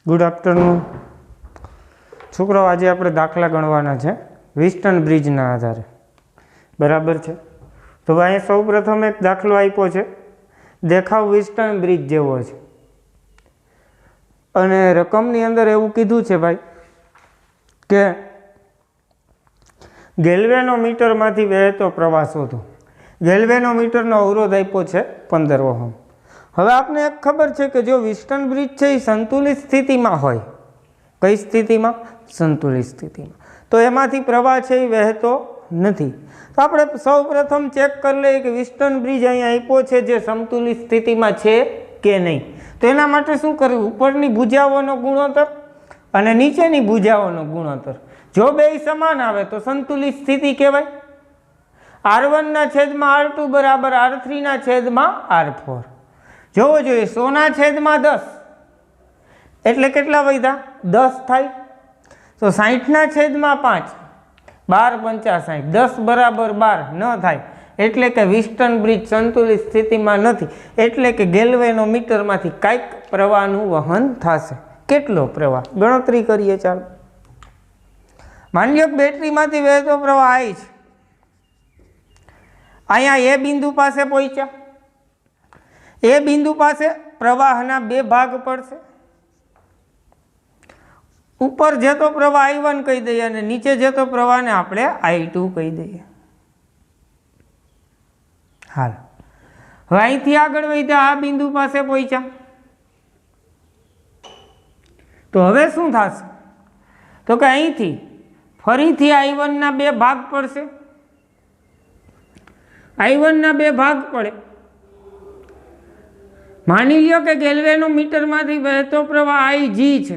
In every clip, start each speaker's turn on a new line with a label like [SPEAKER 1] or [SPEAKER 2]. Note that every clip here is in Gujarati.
[SPEAKER 1] ગુડ આફ્ટરનૂન છોકરાઓ, આજે આપણે દાખલા ગણવાના છે વિસ્ટન બ્રિજના આધારે. બરાબર છે? તો અહીંયા સૌ પ્રથમ એક દાખલો આપ્યો છે. દેખાવ વિસ્ટન બ્રિજ જેવો છે અને રકમની અંદર એવું કીધું છે ભાઈ કે ગેલ્વેનોમીટરમાંથી વહેતો પ્રવાહ શોધો. ગેલ્વેનોમીટરનો અવરોધ આપ્યો છે 15 ઓહમ. હવે આપને એક ખબર છે કે જો વિસ્ટન બ્રિજ છે એ સંતુલિત સ્થિતિમાં હોય, કઈ સ્થિતિમાં? સંતુલિત સ્થિતિમાં, તો એમાંથી પ્રવાહ છે એ વહેતો નથી. તો આપણે સૌ પ્રથમ ચેક કરી લઈએ કે વિસ્ટન બ્રિજ અહીંયા આપ્યો છે જે સંતુલિત સ્થિતિમાં છે કે નહીં. તો એના માટે શું કરવું? ઉપરની ભુજાઓનો ગુણોત્તર અને નીચેની ભુજાઓનો ગુણોત્તર જો બે સમાન આવે તો સંતુલિત સ્થિતિ કહેવાય. R1 ના છેદમાં R2 બરાબર R3 ના છેદમાં R4. જોવો જોઈએ 100 ના છેદમાં 10 એટલે કેટલા વધ્યા? 10 થાય. તો 60 ના છેદમાં 5 12 × 50 10 બરાબર 12 ન થાય. એટલે કે વિસ્ટન બ્રિજ સંતુલિત સ્થિતિમાં નથી. એટલે કે ગેલ્વેનોમીટરમાંથી કાંઈક પ્રવાહનું વહન થશે. કેટલો પ્રવાહ? ગણતરી કરીએ. ચાલો, માની લો બેટરીમાંથી વહેતો પ્રવાહ I છે. અહીંયા એ બિંદુ પાસે પહોંચ્યા. એ બિંદુ પાસે પ્રવાહના બે ભાગ પડશે. ઉપર જતો પ્રવાહ I1 કહી દઈએ અને નીચે જતો પ્રવાહને આપણે I2 કહી દઈએ. હાલ, હવે અહીંથી આગળ વધ્યા, આ બિંદુ પાસે પહોંચ્યા. તો હવે શું થશે? તો કે અહીંથી ફરીથી I1 ના બે ભાગ પડશે. I1 ના બે ભાગ પડે. માની લ્યો કે ગેલ્વેનોમીટરમાંથી વહેતો પ્રવાહ Ig છે.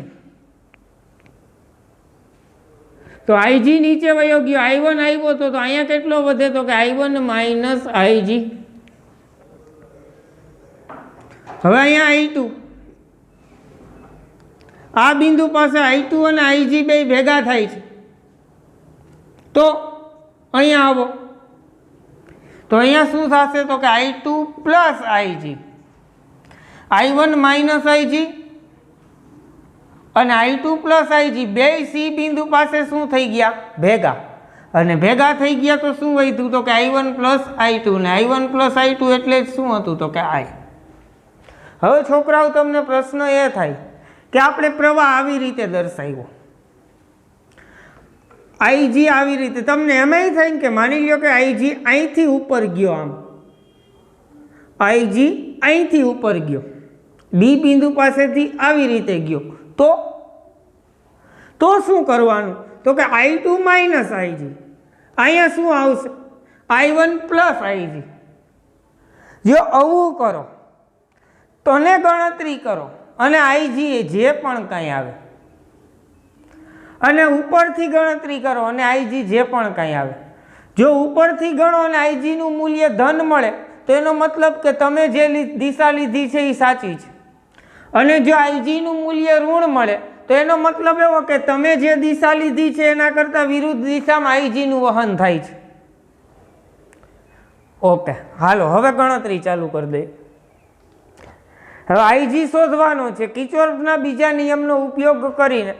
[SPEAKER 1] તો Ig નીચે વયો ગયો, I1 આવ્યો તો અહીંયા કેટલો વધે? તો કે I1 માઇનસ Ig. હવે અહીંયા I2, આ બિંદુ પાસે I2 અને Ig બે ભેગા થાય છે. તો અહીંયા આવો તો અહીંયા શું થશે? તો કે I2 plus Ig, I1 minus Ig અને I2 પ્લસ Ig બે સી બિંદુ પાસે શું થઈ ગયા? ભેગા. અને ભેગા થઈ ગયા તો શું વધ્યું? તો કે I1 પ્લસ I2 ને I1 પ્લસ I2 એટલે શું હતું? તો કે I. હવે છોકરાઓ, તમને પ્રશ્ન એ થાય કે આપણે પ્રવાહ આવી રીતે દર્શાવ્યો, Ig આવી રીતે. તમને એમાંય થાય કે માની લો કે Ig અહીંથી ઉપર ગયો, આમ Ig અહીંથી ઉપર ગયો, ડી બિંદુ પાસેથી આવી રીતે ગયો. તો શું કરવાનું? તો કે I2 માઇનસ Ig. અહીંયા શું આવશે? I1 plus Ig. જો આવું કરો તો ને ગણતરી કરો અને Ig જે પણ કાંઈ આવે, અને ઉપરથી ગણતરી કરો અને Ig જે પણ કાંઈ આવે. જો ઉપરથી ગણો અને Ig નું મૂલ્ય ધન મળે તો એનો મતલબ કે તમે જે દિશા લીધી છે એ સાચી છે. અને જો Ig નું મૂલ્ય ઋણ મળે તો એનો મતલબ એવો કે તમે જે દિશા લીધી છે એના કરતાં વિરુદ્ધ દિશામાં Ig નું વહન થાય છે. ઓકે, હાલો હવે ગણતરી ચાલુ કરી દઈએ. હવે Ig શોધવાનો છે. કિર્ચોફના બીજા નિયમનો ઉપયોગ કરીને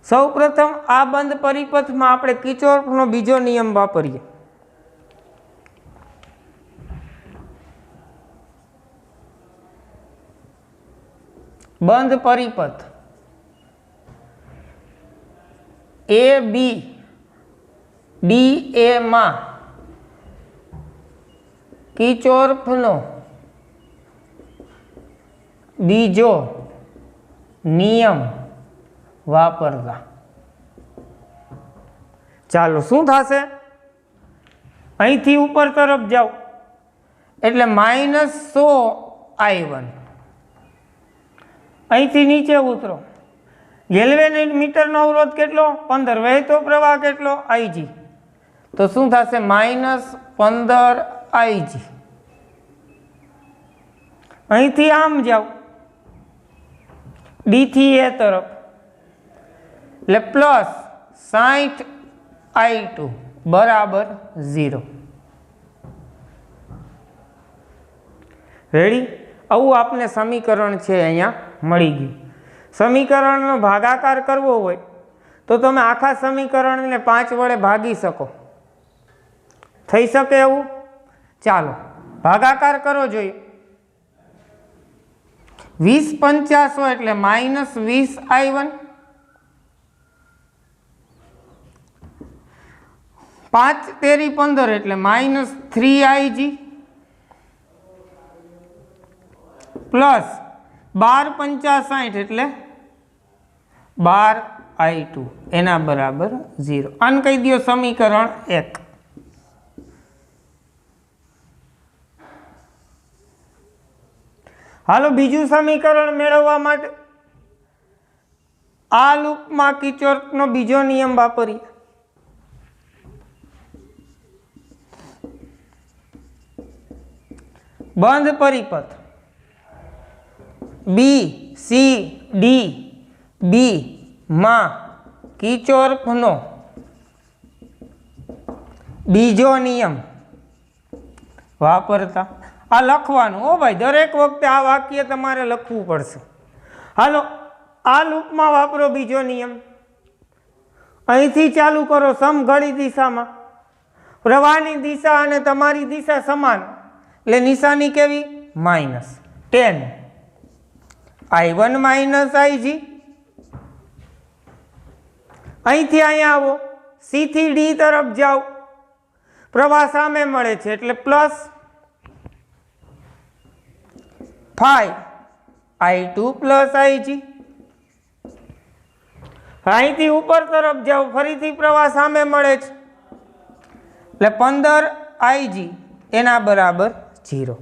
[SPEAKER 1] સૌ પ્રથમ આ બંધ પરિપથમાં આપણે કિર્ચોફનો બીજો નિયમ વાપરીએ. બંધ પરિપથ એ બી ડી એ માં કિર્ચોફનો બીજો નિયમ વાપરતા. ચાલો, શું થશે? અહીંથી ઉપર તરફ જાઓ એટલે -100 I1. અહીંથી નીચે ઉતરો, ગેલ્વેનોમીટરનો અવરોધ કેટલો? 15. વહેતો પ્રવાહ કેટલો? Ig. તો શું થશે? -15 Ig. અહીંથી આમ જાઓ ડી થી એ તરફ એટલે +60 I2 બરાબર 0. રેડી? આવું આપને સમીકરણ છે અહીંયા મળી ગયું. સમીકરણનો ભાગાકાર કરવો હોય તો તમે આખા સમીકરણને 5 વડે ભાગી શકો. થઈ શકે એવું? ચાલો ભાગાકાર કરો જોઈએ. 20 50 એટલે -20i1, 5 તેરી 15 એટલે -3ig પ્લસ 12 50 60 એટલે 12i2 એના બરાબર 0. આને કહી દો સમીકરણ 1. હાલો બીજું સમીકરણ મેળવવા માટે આ લૂપમાં કિર્ચોફનો બીજો નિયમ વાપરીએ. બંધ પરિપથ બી સી ડી બી માં કિર્ચોફનો બીજો નિયમ વાપરતા આ લખવાનું. હો ભાઈ, દરેક વખતે આ વાક્ય તમારે લખવું પડશે. હાલો આ લૂપમાં વાપરો બીજો નિયમ. અહીંથી ચાલુ કરો સમઘડી દિશામાં. પ્રવાહની દિશા અને તમારી દિશા સમાન એટલે નિશાની કેવી? -10 i1 - ig. અહીંથી અહીંયા આવો, સી થી ડી તરફ જાઓ, પ્રવાહ સામે મળે છે એટલે +5i2 + ig. અહીંથી ઉપર તરફ જાઓ, ફરીથી પ્રવાહ સામે મળે છે એટલે 15ig એના બરાબર 0.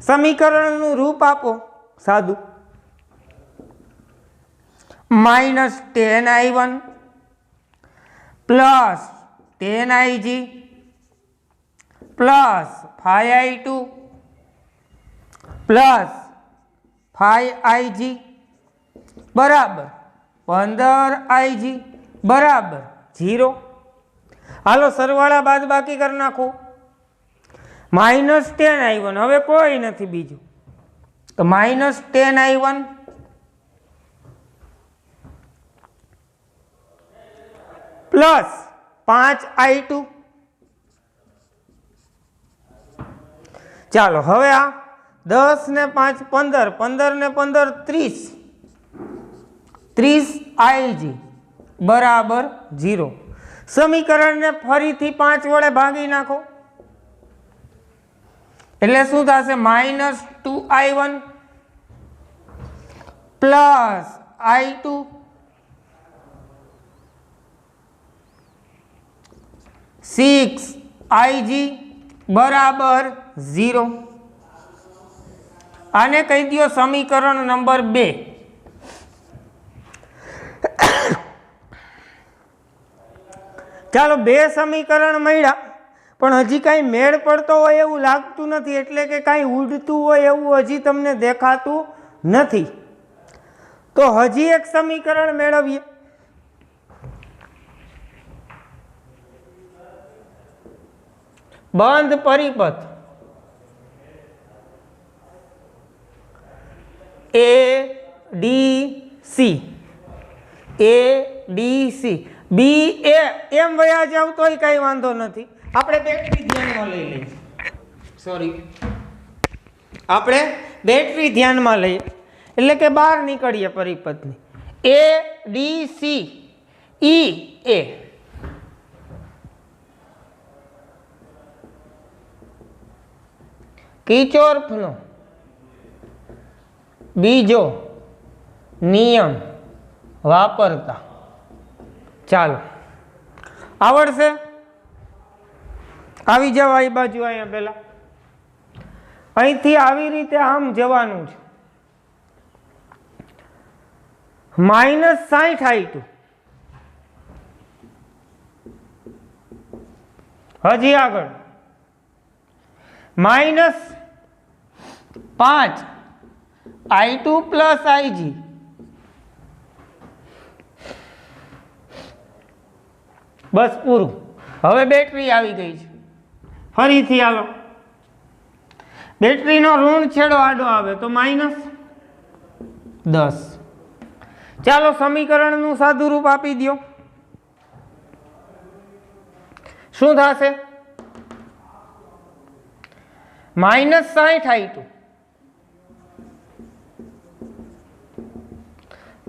[SPEAKER 1] સમીકરણનું રૂપ આપો સાદું. -10i1 + 10ig + 5i2 + 5ig બરાબર 15ig બરાબર 0. હાલો સરવાળા બાદ બાકી કરી નાખો. -10i1 હવે કોઈ નથી બીજું તો -10i1 + 5i2. ચાલો હવે આ 10 ને 5 15, 15 ને 15 30, 30ig બરાબર 0. સમીકરણને ફરીથી 5 વડે ભાગી નાખો એટલે શું થશે? -2i1 + i2 6ig બરાબર 0. આને કહી દો સમીકરણ નંબર 2. ચાલો 2 સમીકરણ મળ્યા પણ હજી કાંઈ મેળ પડતો હોય એવું લાગતું નથી, એટલે કે કાંઈ ઉડતું હોય એવું હજી તમને દેખાતું નથી. તો હજી એક સમીકરણ મેળવીએ. બંધ પરિપથ ADC, ADC બી એ એમ વયા જાવ તોય કાંઈ વાંધો નથી. આપણે બેટરી ધ્યાનમાં લઈ લઈએ. આપણે બેટરી ધ્યાનમાં લઈએ એટલે કે બહાર નીકળીએ પરિપથની. ADC EA કિર્ચોફનો બીજો નિયમ વાપરતા. ચાલો આવડશે? આવી જાવ આ બાજુ. અહીંયા પેલા અહીંથી આવી રીતે આમ જવાનું છે. -60i2 હજી આગળ -5i2 + ig બસ પૂરું. હવે બેટરી આવી ગઈ છે. ફરીથી હાલો બેટરીનો ઋણ છેડો આડો આવે તો -10. ચાલો સમીકરણનું સાદું રૂપ આપી દો. શું થશે? -60i2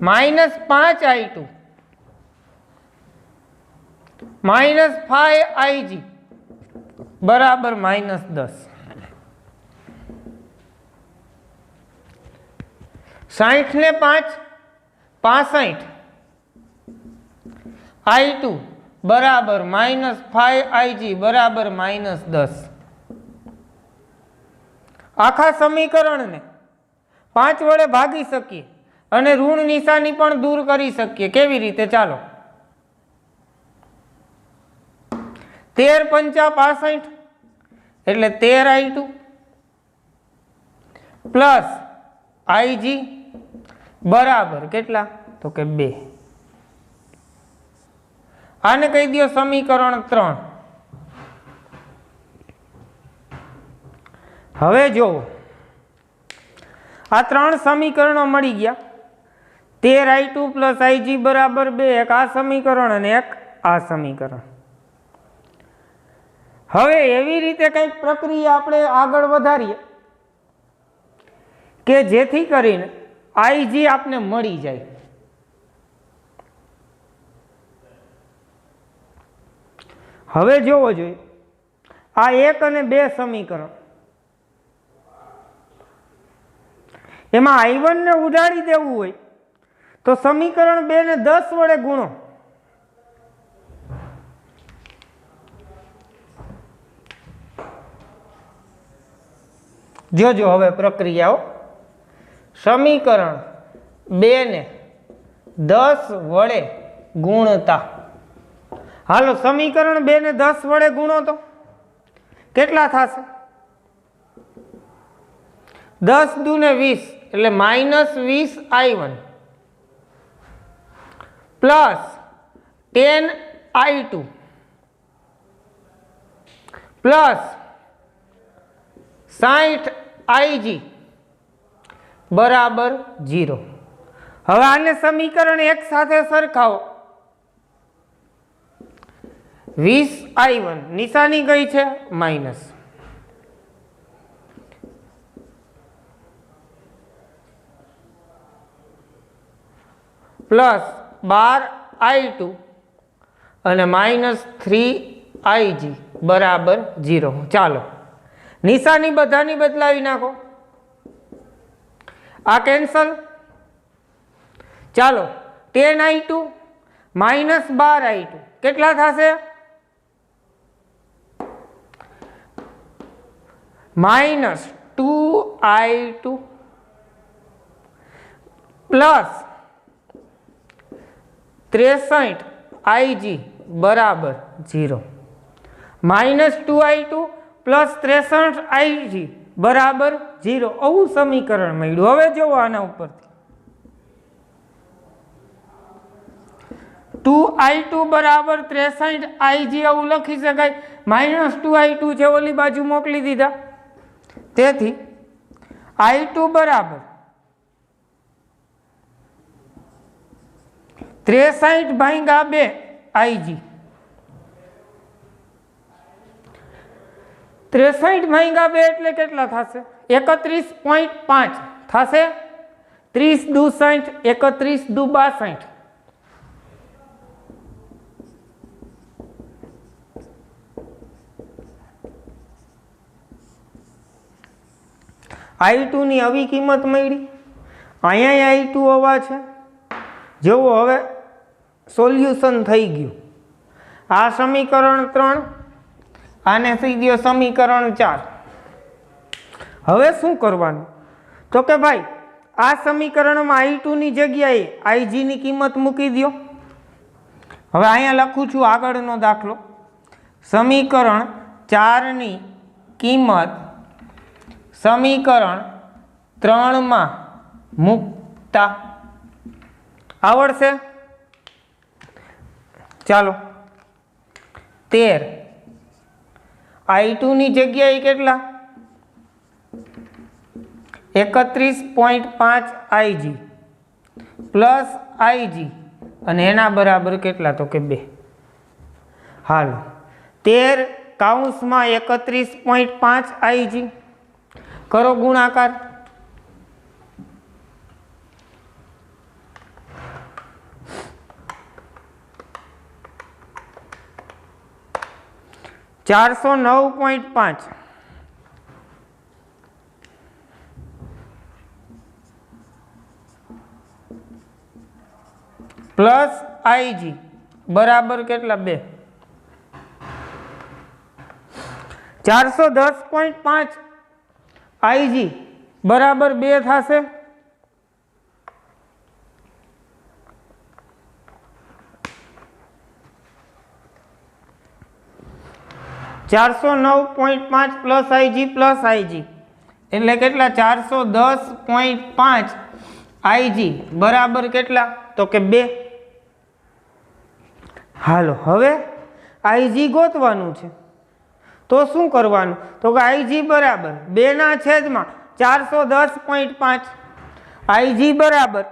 [SPEAKER 1] -5i2 -5ig બરાબર -10. 60 ને 5 65 i2 બરાબર -5ig બરાબર -10. આખા સમીકરણને 5 વડે ભાગી શકીએ અને ઋણ નિશાની પણ દૂર કરી શકીએ. કેવી રીતે? ચાલો 13 પંચા 65 એટલે 13i2 પ્લસ ig બરાબર કેટલા? તો કે 2. આને કહી દો સમીકરણ 3. હવે જો આ 3 સમીકરણો મળી ગયા. 13i2 પ્લસ ig બરાબર 2. એક આ સમીકરણ અને એક આ સમીકરણ. હવે એવી રીતે કંઈક પ્રક્રિયા આપણે આગળ વધારીએ કે જેથી કરીને ig આપને મળી જાય. હવે જોવો જોઈએ આ 1 અને 2 સમીકરણ, એમાં i1 ને ઉડાડી દેવું હોય તો સમીકરણ 2 ને 10 વડે ગુણો. જોજો હવે પ્રક્રિયાઓ. સમીકરણ 2 ને 10 વડે ગુણતા. હાલો સમીકરણ 2 ને 10 વડે ગુણો તો કેટલા થશે? 10 દુ ને 20 એટલે -20i1 plus 10i2 plus 60ig બરાબર 0. હવે આને સમીકરણ 1 સાથે સરખાવો. 20i1 નિશાની કઈ છે? માઇનસ. પ્લસ 12i2 અને -3ig બરાબર 0. ચાલો નિશાની બધાની બદલાવી નાખો. આ કેન્સલ. ચાલો 10i2 -12i2 કેટલા થશે? -2i2 પ્લસ 63ig બરાબર 0. -2i2 પ્લસ 63ig બરાબર 0. આવું સમીકરણ મળ્યું. હવે જોવો આના ઉપરથી 2i2 બરાબર 63ig આવું લખી શકાય. -2i2 છે ઓલી બાજુ મોકલી દીધા. તેથી i2 બરાબર 63/2 ig. 63/2 એટલે કેટલા થશે? 31.5 થશે. 30 દુ 60, 31 દુ 62. i2 ની આવી કિંમત મળી. અહીંયા i2 હોવા છે. જેવો હવે સોલ્યુશન થઈ ગયું. આ સમીકરણ 3 આને થઈ ગયો સમીકરણ 4. હવે શું કરવાનું? તો કે ભાઈ આ સમીકરણમાં i2 ની જગ્યાએ ig ની કિંમત મૂકી દો. હવે અહીંયા લખું છું આગળનો દાખલો. સમીકરણ 4 ની કિંમત સમીકરણ 3 માં મૂકતા આવડશે? ચાલો 13 i2 ની જગ્યાએ કેટલા? 31.5 IG પ્લસ IG અને એના બરાબર કેટલા તો કે 2. હાલો 13 કૌંસમાં 31.5 IG કરો ગુણાકાર. $409.5 પ્લસ IG બરાબર કેટલા 2. 410.5 IG બરાબર 2 થશે. $409.5 પ્લસ IG એટલે કેટલા 410.5 IG બરાબર કેટલા તો કે 2. હાલો હવે IG ગોતવાનું છે તો શું કરવાનું તો કે IG બરાબર 2/410.5 IG બરાબર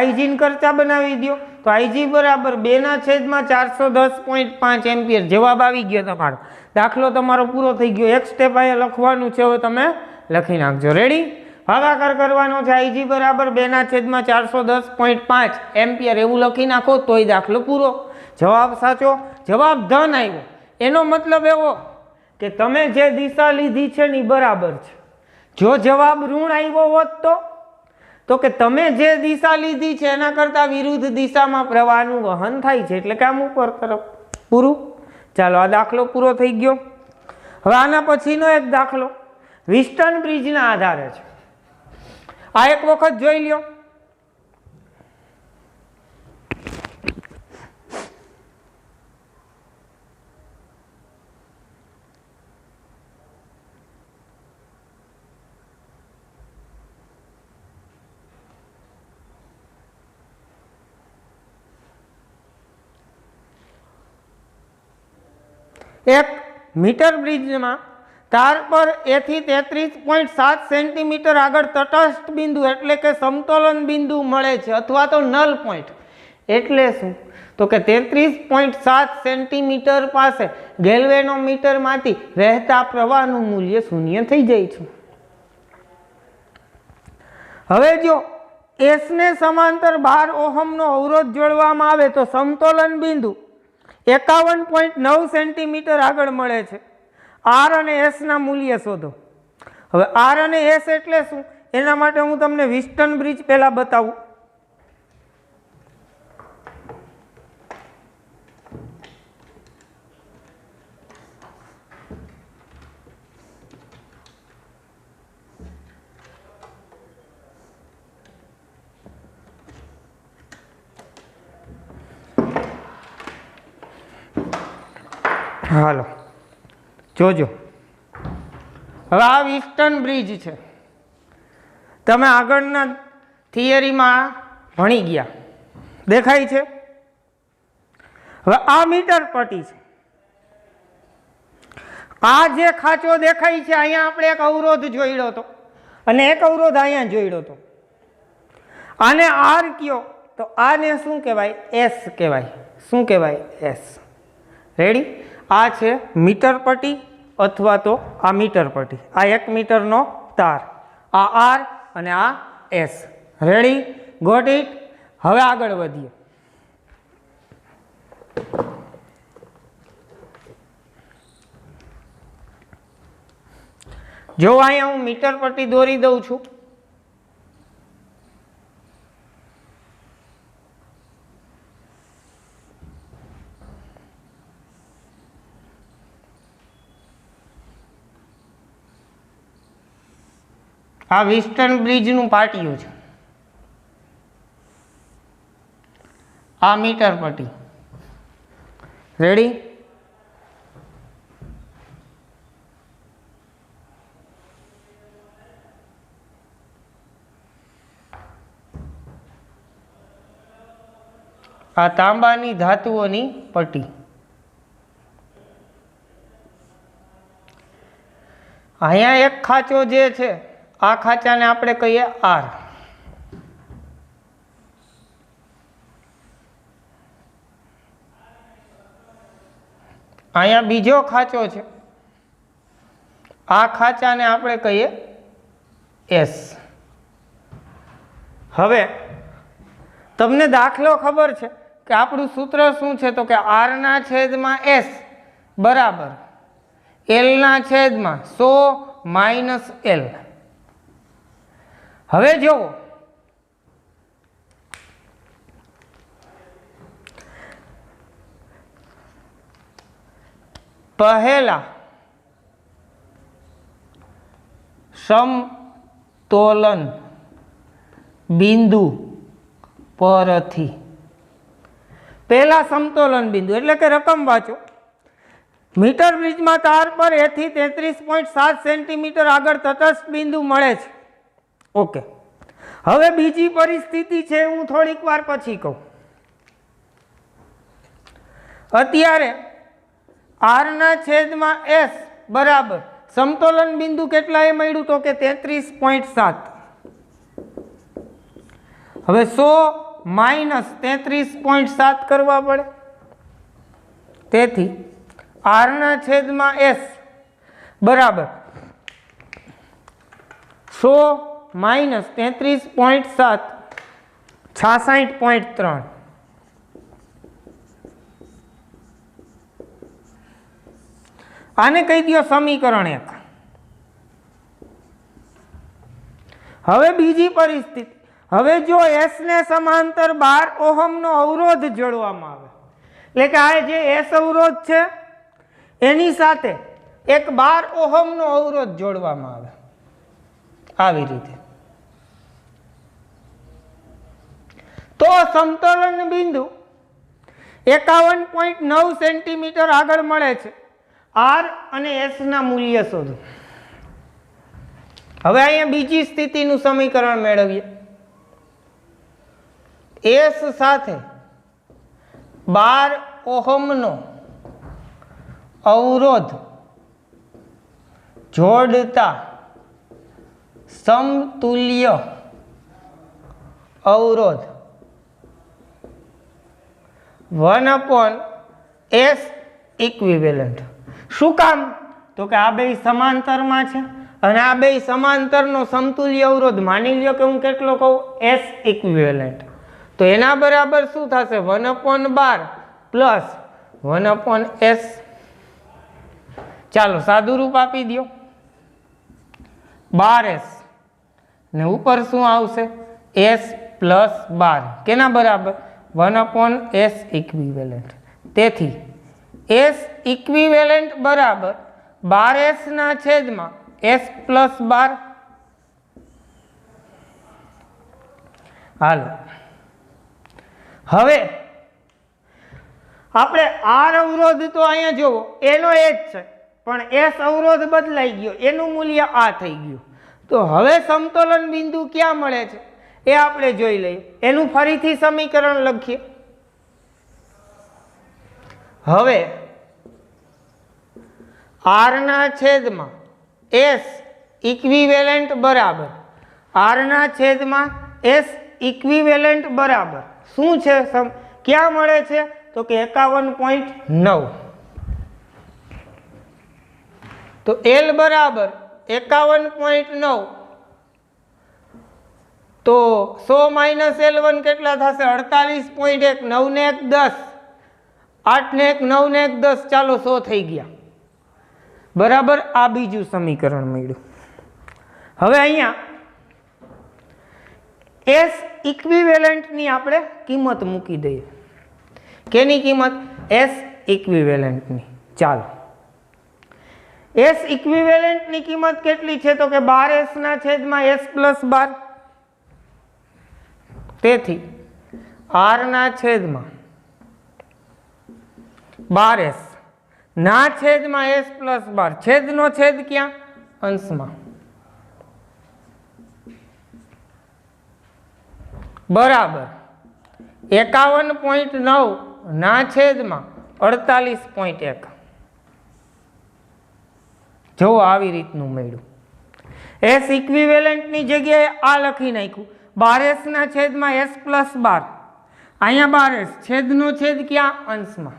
[SPEAKER 1] IG ને કરતા બનાવી દો તો IG બરાબર 2/410.5 એમ્પિયર. જવાબ આવી ગયો તમારો. દાખલો તમારો પૂરો થઈ ગયો. એક સ્ટેપ અહીંયા લખવાનું છે, હવે તમે લખી નાખજો. રેડી? ભાગાકાર કરવાનો છે. IG બરાબર 2/410.5 એમ્પિયર એવું લખી નાખો તોય દાખલો પૂરો. જવાબ સાચો. જવાબ ધન આવ્યો. એનો મતલબ એવો કે તમે જે દિશા લીધી છે ને બરાબર છે. જો જવાબ ઋણ આવ્યો હોત તો કે તમે જે દિશા લીધી છે એના કરતા વિરુદ્ધ દિશામાં પ્રવાહનું વહન થાય છે એટલે કામ ઉપર તરફ. પૂરું. ચાલો આ દાખલો પૂરો થઈ ગયો. હવે આના પછીનો એક દાખલો વિસ્ટન બ્રિજના આધારે છે. આ એક વખત જોઈ લ્યો. એક મીટર બ્રિજમાં તાર પર A થી 33.7 સેન્ટીમીટર આગળ તટસ્થ બિંદુ એટલે કે સમતોલન બિંદુ મળે છે અથવા તો નલ પોઈન્ટ. એટલે શું તો કે 33.7 સેન્ટીમીટર પાસે ગેલ્વેનોમીટરમાંથી વહેતા પ્રવાહનું મૂલ્ય 0 થઈ જાય છે. હવે જો S ને સમાંતર 12 ઓહમનો અવરોધ જોડવામાં આવે તો સમતોલન બિંદુ 51.9 સેન્ટીમીટર આગળ મળે છે. R અને S ના મૂલ્ય શોધો. હવે R અને S એટલે શું એના માટે હું તમને વિસ્ટન બ્રિજ પહેલા બતાવું. હાલો જોજો. હવે આ વિસ્ટન બ્રિજ છે. તમે આગળના થિયરીમાં ભણી ગયા. દેખાય છે? હવે આ મીટર પટ્ટી છે. આ જે ખાંચો દેખાય છે અહીંયા આપણે એક અવરોધ જોડ્યો હતો અને એક અવરોધ અહીંયા જોડ્યો હતો. આને R કયો તો આને શું કહેવાય? S કહેવાય. શું કહેવાય? S. રેડી? આ છે મીટર પટ્ટી અથવા તો આ મીટર પટ્ટી. આ 1 મીટરનો તાર. આ R અને આ S. રેડી? Got it? હવે આગળ વધીએ. જો અહીંયા હું મીટર પટ્ટી દોરી દઉં છું. આ વિસ્ટન બ્રિજનું પાટિયું છે. આ મીટર પટ્ટી. રેડી? આ તાંબાની ધાતુઓની પટ્ટી. અહીંયા એક ખાંચો જે છે આ ખાંચાને આપણે કહીએ આર, અહીંયા બીજો ખાંચો છે આ ખાંચાને આપણે કહીએ એસ. હવે તમને દાખલો ખબર છે કે આપણું સૂત્ર શું છે? તો કે આર ના છેદમાં એસ બરાબર એલ ના છેદમાં 100 માઇનસ એલ. હવે જુઓ પહેલા સમતોલન બિંદુ પરથી, પહેલા સમતોલન બિંદુ એટલે કે રકમ વાંચો. મીટર બ્રિજમાં તાર પર A થી 33.7 સેન્ટીમીટર આગળ તટસ્થ બિંદુ મળે છે. ઓકે, હવે બીજી પરિસ્થિતિ છે હું થોડીક વાર પછી કહું. અત્યારે આર ના છેદમાં એસ બરાબર સમતોલન બિંદુ કેટલા એ મળ્યું? તો કે 33.7. હવે 100 માઇનસ 33.7 કરવા પડે. તેથી આર ના છેદમાં એસ બરાબર 100 માઇનસ 33.7 66.3. આને કહી દો સમીકરણ 1. હવે બીજી પરિસ્થિતિ, હવે જો એસ ને સમાંતર 12 ઓહમનો અવરોધ જોડવામાં આવે, એટલે કે આ જે એસ અવરોધ છે એની સાથે એક 12 ઓહમનો અવરોધ જોડવામાં આવે આવી રીતે, તો સમતોલન બિંદુ 51.9 સેન્ટીમીટર આગળ મળે છે. આર અને એસ ના મૂલ્ય શોધો. હવે અહીંયા બીજી સ્થિતિનું સમીકરણ મેળવીએ. એસ સાથે 12 ઓહમનો અવરોધ જોડતા સમતુલ્ય અવરોધ 1/s ઇક્વિવેલન્ટ. શું કામ? તો કે આ બે સમાંતરમાં છે અને આ બે સમાંતરનો સમતુલ્ય અવરોધ માની લ્યો કે હું કેટલો કહું? S equivalent. તો એના બરાબર શું થશે? 1/12 પ્લસ 1/s. ચાલો સાદું રૂપ આપી દો 12s ને ઉપર શું આવશે? s પ્લસ 12 કેના બરાબર? 1/s equivalent. તેથી એસ ઇક્વિવેલન્ટ બરાબર 12s ના છેદમાં s પ્લસ 12. હાલો હવે આપણે આર અવરોધ તો અહીંયા જોવો એનો એ જ છે, પણ એસ અવરોધ બદલાઈ ગયો, એનું મૂલ્ય આ થઈ ગયું. તો હવે સમતોલન બિંદુ ક્યાં મળે છે એ આપણે જોઈ લઈએ. એનું ફરીથી સમીકરણ લખીએ. હવે આર ના છેદમાં એસ ઇક્વિવેલન્ટ બરાબર આર ના છેદમાં એસ ઇક્વિવેલન્ટ બરાબર શું છે? ક્યાં મળે છે? તો કે 51.9. તો એલ બરાબર 51.9. તો 100 માઇનસ L1 કેટલા થશે? 48.1. 9 ને 1 10, 8 ને 1 9 ને 1 10, ચાલો 100 થઈ ગયા બરાબર. આ બીજું સમીકરણ મળ્યું. હવે અહીંયા એસ ઇક્વિવેલન્ટની આપણે કિંમત મૂકી દઈએ. કેની કિંમત? એસ ઇક્વિવેલન્ટની. ચાલો એસ ઇક્વિવેલન્ટની કિંમત કેટલી છે? તો કે 12s ના છેદમાં s પ્લસ 12. તેથી આર ના છેદમાં 12s ના છેદમાં s પ્લસ 12. છેદનો છેદ ક્યાં? અંશમાં. બરાબર 51.9 ના છેદમાં 48.1. જો આવી રીતનું મળ્યું. એસ ઇક્વિવેલન્ટની જગ્યાએ આ લખી નાખ્યું 12s ના છેદમાં s પ્લસ 12. અહીંયા 12s છેદનો છેદ ક્યાં? અંશમાં.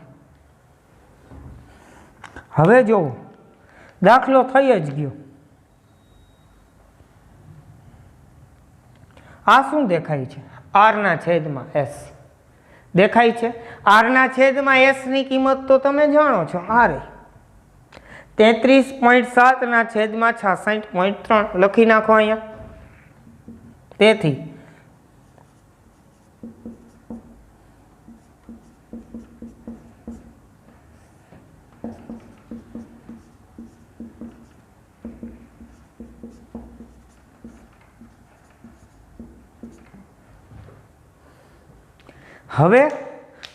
[SPEAKER 1] હવે જોવો દાખલો થઈ જ ગયો. આ શું દેખાય છે? r ના છેદમાં s દેખાય છે. r ના છેદમાં s ની કિંમત તો તમે જાણો છો, r 33.7 ના છેદમાં 66.3 લખી નાખો અહીંયા. તેથી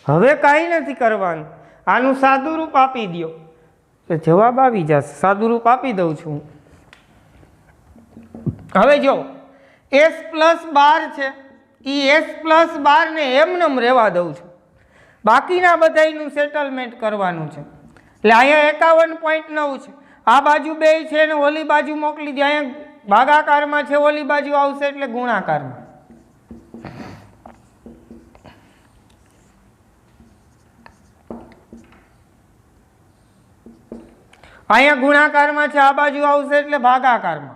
[SPEAKER 1] હવે કાંઈ નથી કરવાનું. આનું સાદું રૂપ આપી દો તો જવાબ આવી જશે. સાદું રૂપ આપી દઉં છું. હવે જો s પ્લસ 12 છે, એ s પ્લસ 12 ને એમનેમ રહેવા દઉં છું. બાકીના બધાનું સેટલમેન્ટ કરવાનું છે. એટલે અહીંયા 51.9 છે, આ બાજુ 2 છે ને ઓલી બાજુ મોકલી દે. અહીંયા ભાગાકારમાં છે, ઓલી બાજુ આવશે એટલે ગુણાકારમાં. અહીંયા ગુણાકારમાં છે, આ બાજુ આવશે એટલે ભાગાકારમાં.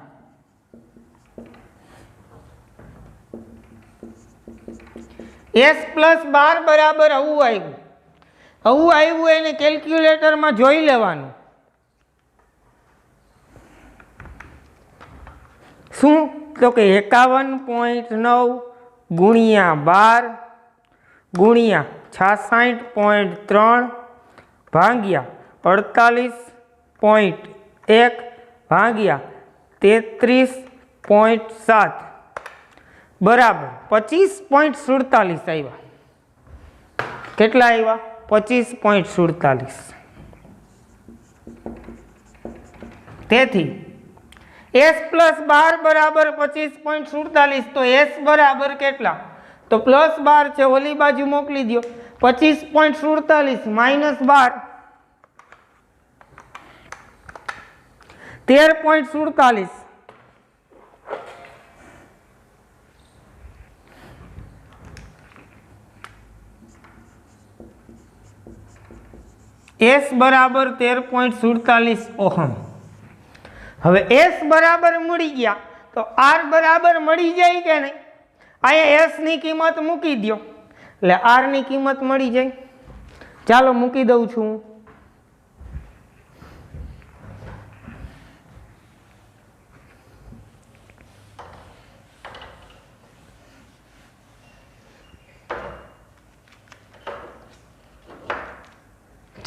[SPEAKER 1] s પ્લસ 12 બરાબર આવું આવ્યું. આવું આવ્યું એને કેલ્ક્યુલેટરમાં જોઈ લેવાનું. શું? તો કે 51.9 ગુણ્યા 12 ગુણ્યા 66.3 ભાગ્યા 48.1 ભાગ્યા 33.7 બરાબર 25.47 આવ્યા. કેટલા આવ્યા? 25.47. તેથી s પ્લસ 12 બરાબર 25.47. તો s બરાબર કેટલા? તો પ્લસ 12 છે, ઓલી બાજુ મોકલી દો. 25.47 માઇનસ 12 13.47. s બરાબર 13.47 ઓહમ. હવે s બરાબર મળી ગયા તો r બરાબર મળી જાય કે નહીં? અહીંયા s ની કિંમત મૂકી દો એટલે r ની કિંમત મળી જાય. ચાલો મૂકી દઉં છું.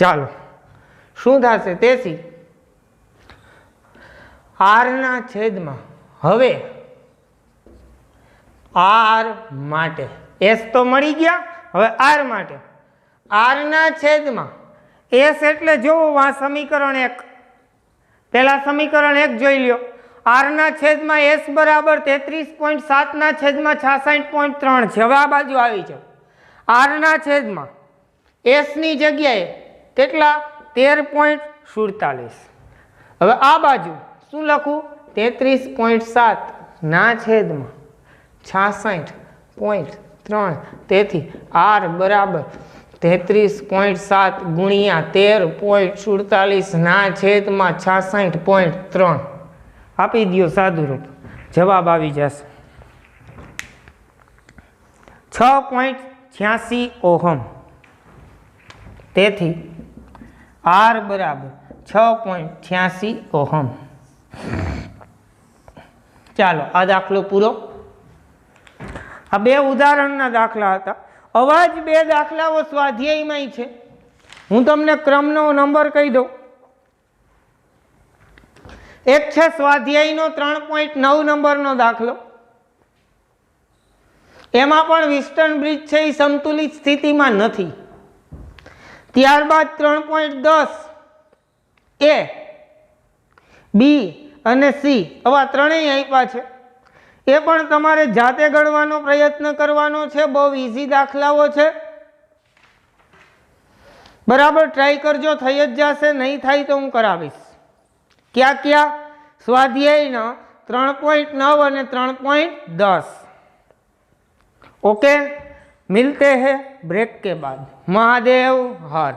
[SPEAKER 1] ચાલો શું થશે? તેથી r ના છેદમાં હવે r માટે s તો મળી ગયા. હવે r માટે r ના છેદમાં s એટલે જોવો આ સમીકરણ 1. પહેલા સમીકરણ 1 જોઈ લ્યો. r ના છેદમાં s બરાબર 33.7 ના છેદમાં 66.3 છે. હવે આ બાજુ આવી જાવ. r ના છેદમાં s ની જગ્યાએ કેટલા? 13.47. હવે આ બાજુ શું લખું? 33.7 ના છેદમાં 66.3. તેથી r બરાબર 33.7 ગુણ્યા 13.47 ના છેદમાં 66.3 આપી દો સાદું રૂપ. જવાબ આવી જશે 6.86 ઓહમ. તેથી r બરાબર 6.86 ઓહમ. ચાલો આ દાખલો પૂરો. આ બે ઉદાહરણના દાખલા હતા. આવા જ બે દાખલાઓ સ્વાધ્યાયમાં છે. હું તમને ક્રમનો નંબર કહી દઉં. એક છે સ્વાધ્યાયનો 3.9 નંબરનો દાખલો. એમાં પણ વિસ્ટન બ્રિજ છે એ સંતુલિત સ્થિતિમાં નથી. ત્યારબાદ 3.10 એ બી અને સી આવા ત્રણેય આપ્યા છે. એ પણ તમારે જાતે ગણવાનો પ્રયત્ન કરવાનો છે. બહુ ઇઝી દાખલાઓ છે. બરાબર ટ્રાય કરજો. થઈ જ જશે. નહીં થાય તો હું કરાવીશ. क्या क्या स्वाध्यायना 3.9 और 3.10। ओके, मिलते हैं ब्रेक के बाद। महादेव हर।